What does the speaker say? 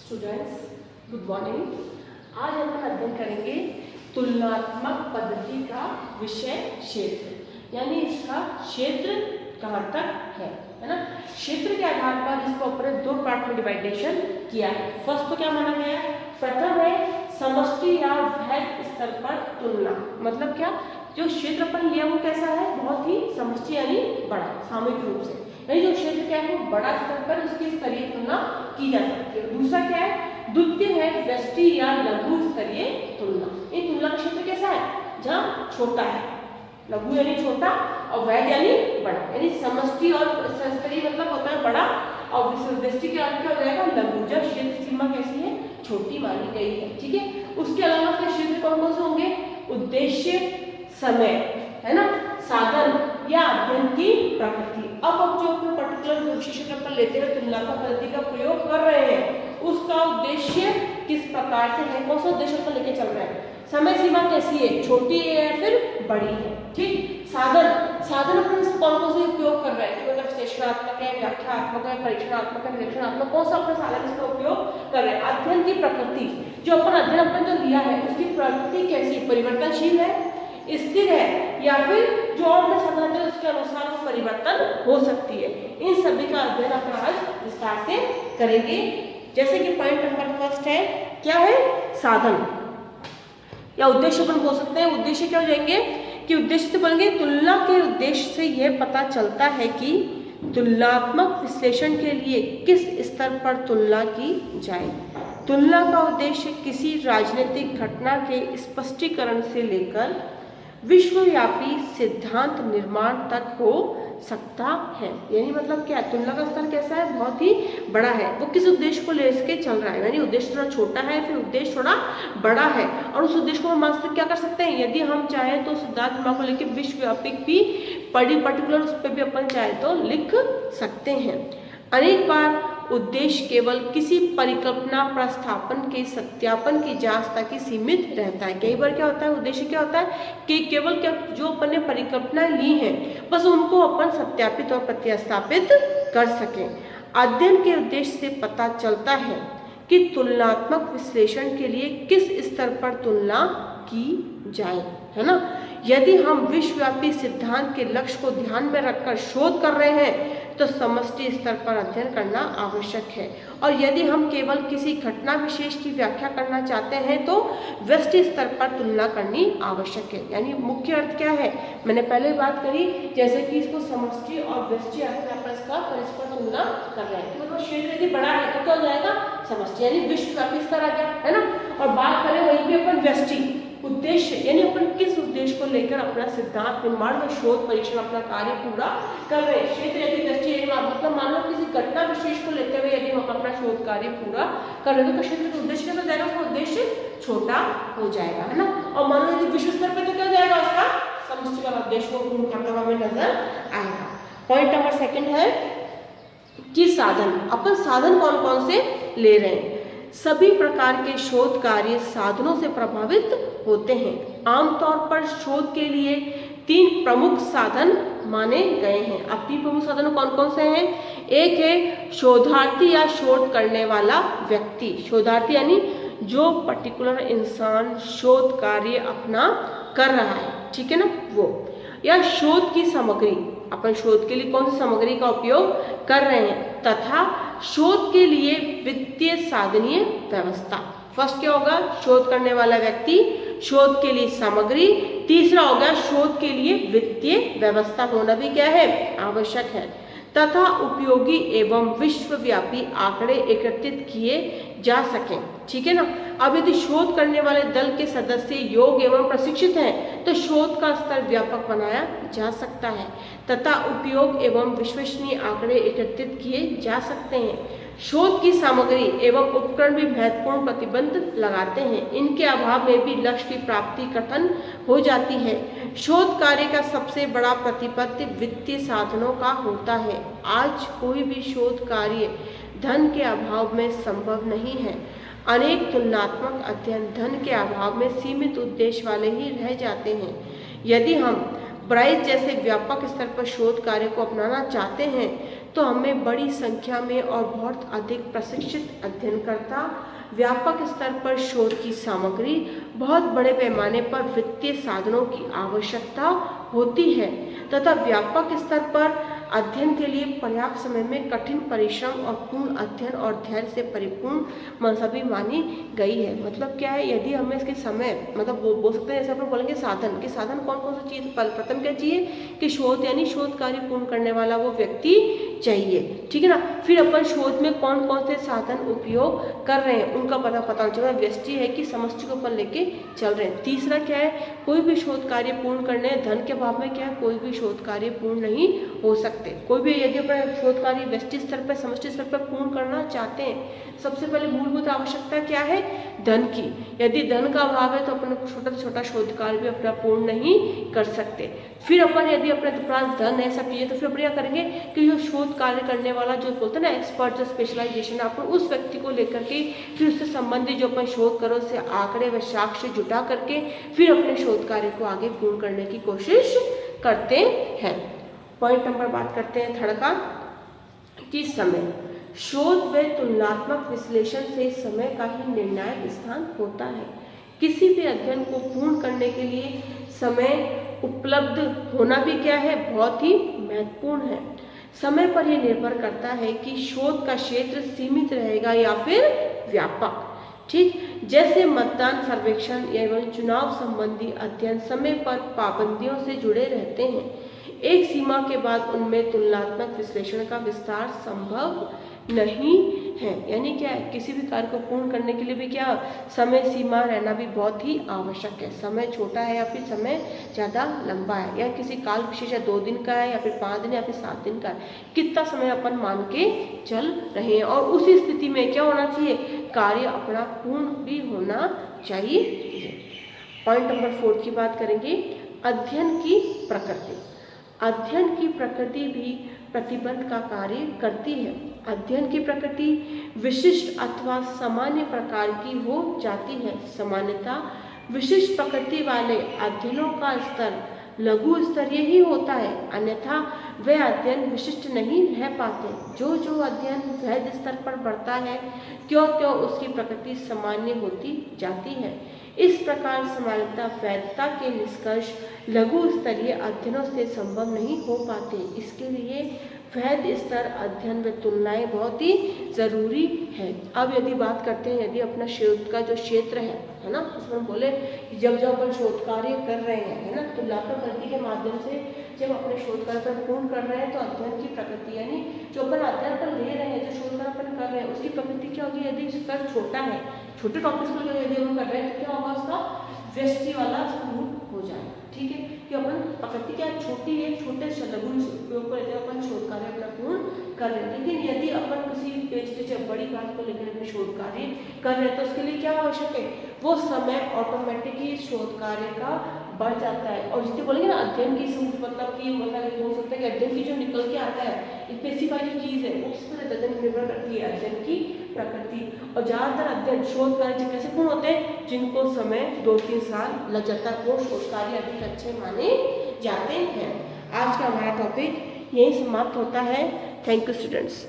Students, good morning. आज हम अध्ययन करेंगे तुलनात्मक पद्धति का विषय क्षेत्र, यानी इसका क्षेत्र कहाँ तक है ना। क्षेत्र के आधार पर इसको अपने दो पार्ट में डिवाइडेशन किया है। फर्स्ट तो क्या माना गया है, प्रथम है समष्टि या वैध स्तर पर तुलना। मतलब क्या, जो क्षेत्र अपन लिया वो कैसा है, बहुत ही समष्टि यानी बड़ा, सामूहिक रूप से, यानी जो क्षेत्र क्या है वो बड़ा स्तर पर उसकी स्तरीय तुलना की जा सकती है। दूसरा क्या है, द्वितीय है व्यष्टि या लघु स्तरीय तुलना। ये तुलना का क्षेत्र कैसा है, जहाँ छोटा है, लघु यानी छोटा और वैध यानी बड़ा, यानी समष्टि और स्तरीय मतलब होता है बड़ा, और व्यष्टि के अर्थ क्या हो जाएगा, लघु, जब क्षेत्र सीमा कैसी है, छोटी मानी गई है। ठीक है, उसके अलावा फिर क्षेत्र कौन कौन से होंगे, उद्देश्य, समय, है ना, साधन या अध्ययन की प्रकृति। अब जो अपने पर्टिकुलर विशेषण पर लेते हुए तुलनात्मक पद्धति का प्रयोग कर रहे हैं, उसका उद्देश्य किस प्रकार से है, कौन सा उद्देश्य पर लेके चल रहे हैं, समय सीमा कैसी है, छोटी है या फिर बड़ी है। ठीक, साधन, साधन अपन कौन कौन से उपयोग कर रहे हैं, मतलब विश्लेषणात्मक है, व्याख्यात्मक है, परीक्षणात्मक है, निरीक्षणात्मक, कौन सा अपने साधन इसका उपयोग कर रहे हैं। अध्ययन की प्रकृति, जो अपन जो लिया है उसकी प्रकृति कैसी, परिवर्तनशील है, स्थिर है, या फिर जो और मैं साधन है उसके अनुसार वो परिवर्तन हो सकती है। इन सभी का अध्ययन अपन आज विस्तार से करेंगे। जैसे कि पॉइंट नंबर फर्स्ट है, क्या है, साधन या उद्देश्य अपन बोल सकते हैं। उद्देश्य क्या हो जाएंगे कि उद्देश्य से बोलेंगे, तुलना के उद्देश्य से यह पता चलता है कि तुलनात्मक विश्लेषण के लिए किस स्तर पर तुलना की जाए। तुलना का उद्देश्य किसी राजनीतिक घटना के स्पष्टीकरण से लेकर विश्वव्यापी सिद्धांत निर्माण तक हो सकता है। यानी मतलब क्या, तुलना का स्तर कैसा है, बहुत ही बड़ा है, वो किस उद्देश्य को लेके चल रहा है, यानी उद्देश्य थोड़ा छोटा है, फिर उद्देश्य थोड़ा बड़ा है, और उस उद्देश्य को हम वास्तविक क्या कर सकते हैं, यदि हम चाहें तो सिद्धांत निर्माण को लेकर विश्वव्यापी भी पर्टिकुलर उस पर भी अपन चाहे तो लिख सकते हैं। अनेक बार उद्देश्य केवल किसी परिकल्पना प्रस्थापन के सत्यापन की जांच तक ही सीमित रहता है। कई बार क्या होता है, उद्देश्य क्या होता है कि केवल क्या जो अपन ने परिकल्पनाएं ली हैं बस उनको अपन सत्यापित और प्रत्यास्थापित कर सकें। अध्ययन के उद्देश्य से पता चलता है कि तुलनात्मक विश्लेषण के लिए किस स्तर पर तुलना की जाए, है ना। यदि हम विश्वव्यापी सिद्धांत के लक्ष्य को ध्यान में रखकर शोध कर रहे हैं तो समष्टि स्तर पर अध्ययन करना आवश्यक है, और यदि हम केवल किसी घटना विशेष की व्याख्या करना चाहते हैं तो व्यष्टि स्तर पर तुलना करनी आवश्यक है। यानी मुख्य अर्थ क्या है, मैंने पहले बात करी, जैसे कि इसको समष्टि और व्यष्टि अर्थ में इसका परस्पर तुलना कर रहे हैं। मतलब क्षेत्र यदि बड़ा है तो क्या हो जाएगा, समष्टि यानी विश्वव्यापी स्तर आ गया, है ना। और बात करें वहीं पे अपन व्यष्टि, उद्देश्य यानी अपन किस उद्देश्य को लेकर अपना सिद्धांत निर्माण में शोध परीक्षण अपना कार्य पूरा कर रहे हैं। क्षेत्र यदि दृष्टि मतलब मान लो किसी घटना विशेष को लेते हुए यदि हम अपना शोध कार्य पूरा कर रहे हैं तो क्षेत्र का उद्देश्य क्या हो जाएगा, उसका उद्देश्य छोटा हो जाएगा, है ना। और मान लो यदि विश्व स्तर पर तो क्या हो जाएगा, उसका समष्टि का उद्देश्य को पूर्ण करता हुआ हमें नजर आएगा। पॉइंट नंबर सेकंड है कि साधन, अपन साधन कौन कौन से ले रहे हैं। सभी प्रकार के शोध कार्य साधनों से प्रभावित होते हैं। आमतौर पर शोध के लिए 3 प्रमुख साधन माने गए हैं। अब 3 प्रमुख साधन कौन कौन से हैं, एक है शोधार्थी या शोध करने वाला व्यक्ति। शोधार्थी यानी जो पर्टिकुलर इंसान शोध कार्य अपना कर रहा है, ठीक है ना, वो, या शोध की सामग्री, अपन शोध के लिए कौन सी सामग्री का उपयोग कर रहे हैं, तथा शोध के लिए वित्तीय साधनीय व्यवस्था। फर्स्ट क्या होगा, शोध करने वाला व्यक्ति, शोध के लिए सामग्री, तीसरा होगा शोध के लिए वित्तीय व्यवस्था होना भी क्या है, आवश्यक है, तथा उपयोगी एवं विश्वव्यापी आंकड़े एकत्रित किए जा सकें, ठीक है ना। अब यदि शोध करने वाले दल के सदस्य योग्य एवं प्रशिक्षित हैं तो शोध का स्तर व्यापक बनाया जा सकता है तथा उपयोग एवं विश्वसनीय आंकड़े एकत्रित किए जा सकते हैं। शोध की सामग्री एवं उपकरण भी महत्वपूर्ण प्रतिबंध लगाते हैं, इनके अभाव में भी लक्ष्य की प्राप्ति कठिन हो जाती है। शोध कार्य का सबसे बड़ा प्रतिबंध वित्तीय साधनों का होता है। आज कोई भी शोध कार्य धन के अभाव में संभव नहीं है। अनेक तुलनात्मक अध्ययन धन के अभाव में सीमित उद्देश्य वाले ही रह जाते हैं। यदि हम ब्राइस जैसे व्यापक स्तर पर शोध कार्य को अपनाना चाहते हैं तो हमें बड़ी संख्या में और बहुत अधिक प्रशिक्षित अध्ययनकर्ता, व्यापक स्तर पर शोध की सामग्री, बहुत बड़े पैमाने पर वित्तीय साधनों की आवश्यकता होती है तथा व्यापक स्तर पर अध्ययन के लिए पर्याप्त समय में कठिन परिश्रम और पूर्ण अध्ययन और धैर्य से परिपूर्ण मंसूबी मानी गई है। मतलब क्या है, यदि हमें इसके समय मतलब वो बोल सकते हैं, जैसे अपन बोलेंगे साधन, कि साधन कौन कौन सी चीज़, प्रथम क्या चाहिए कि शोध यानी शोध कार्य पूर्ण करने वाला वो व्यक्ति चाहिए, ठीक है ना। फिर अपन शोध में कौन कौन से साधन उपयोग कर रहे हैं उनका पता चला, व्यष्टि है कि समष्टि को अपन लेके चल रहे हैं। तीसरा क्या है, कोई भी शोध कार्य पूर्ण करने, धन के अभाव में क्या है, कोई भी शोध कार्य पूर्ण नहीं हो सकते। कोई भी यदि अपन शोध कार्य व्यष्टि स्तर पर, समष्टि स्तर पर पूर्ण करना चाहते हैं, सबसे पहले मूलभूत आवश्यकता क्या है, धन की। यदि धन का अभाव है तो अपन छोटा से छोटा शोध कार्य भी अपना पूर्ण नहीं कर सकते। फिर अपन यदि अपने पास धन है, सब चीजें, तो फिर अपन क्या करेंगे कि जो शोध कार्य करने वाला जो बोलते हैं ना एक्सपर्ट, जो स्पेशलाइजेशन, अपन उस व्यक्ति को लेकर के फिर उससे संबंधित जो अपन शोध करो उससे आंकड़े व साक्ष्य जुटा करके फिर अपने शोध कार्य को आगे पूर्ण करने की कोशिश करते हैं। पॉइंट नंबर बात करते हैं थर्ड का, कि समय। शोध व तुलनात्मक विश्लेषण से समय का ही निर्णायक स्थान होता है। किसी भी अध्ययन को पूर्ण करने के लिए समय उपलब्ध होना भी क्या है, बहुत ही महत्वपूर्ण है। समय पर यह निर्भर करता है कि शोध का क्षेत्र सीमित रहेगा या फिर व्यापक, ठीक। जैसे मतदान सर्वेक्षण एवं चुनाव संबंधी अध्ययन समय पर पाबंदियों से जुड़े रहते हैं। एक सीमा के बाद उनमें तुलनात्मक विश्लेषण का विस्तार संभव नहीं है। यानी क्या है, किसी भी कार्य को पूर्ण करने के लिए भी क्या समय सीमा रहना भी बहुत ही आवश्यक है। समय छोटा है या फिर समय ज़्यादा लंबा है, या किसी काल विशेष या 2 दिन का है या फिर 5 दिन या फिर 7 दिन का है, कितना समय अपन मान के चल रहे हैं। और उसी स्थिति में क्या होना चाहिए, कार्य अपना पूर्ण भी होना चाहिए। पॉइंट नंबर 4 की बात करेंगे, अध्ययन की प्रकृति। अध्ययन की प्रकृति भी प्रतिबंध का कार्य करती है। अध्ययन की प्रकृति विशिष्ट अथवा सामान्य प्रकार की हो जाती है। सामान्यतः विशिष्ट प्रकृति वाले अध्ययनों का स्तर लघु स्तरीय ही होता है, अन्यथा वे अध्ययन विशिष्ट नहीं रह पाते। जो जो अध्ययन वैध स्तर पर बढ़ता है त्यों त्यों उसकी प्रकृति सामान्य होती जाती है। इस प्रकार सामान्यतः वैधता के निष्कर्ष लघु स्तरीय अध्ययनों से संभव नहीं हो पाते। इसके लिए वैध स्तर अध्ययन व तुलनाएं बहुत ही जरूरी है। अब यदि बात करते हैं, यदि अपना शोध का जो क्षेत्र है ना, उसमें बोले जब अपन शोध कार्य कर रहे हैं, है ना, तुलनात्मक पद्धति के माध्यम से जब अपने शोध कार्य पर पूर्ण कर रहे हैं तो अध्ययन की प्रकृति यानी जो अपन अध्ययन पर ले रहे हैं, जो शोध कार्य अपन कर रहे हैं उसकी प्रकृति क्या होगी। यदि स्तर छोटा है, छोटे टॉपिक्स को यदि हम कर रहे हैं तो क्या होगा, उसका व्यष्टि वाला रूप हो जाएगा, ठीक है। कि अपन प्रकृति क्या छोटी है, छोटे से लघु उपयोग पर अपन शोध कार्य अपना पूर्ण कर रहे हैं। लेकिन यदि अपन किसी पेज बड़ी बात को लेकर अपने शोध कार्य कर रहे हैं तो उसके लिए क्या आवश्यक है, वो समय ऑटोमेटिक ही शोध कार्य का बढ़ जाता है। और जितने बोलेंगे ना अध्ययन की मतलब कि हो सकता है कि अध्ययन की जो निकल के आता है स्पेसिफाई जो चीज़ है उस पर अध्ययन निर्भर करती है, अध्ययन की प्रकृति। और ज़्यादातर अध्ययन शोध कार्य कैसे पूर्ण होते हैं, जिनको समय 2-3 साल लग जाता है, वो शोध कार्य अधिक अच्छे माने जाते हैं। आज का हमारा टॉपिक यही समाप्त होता है। Thank you students.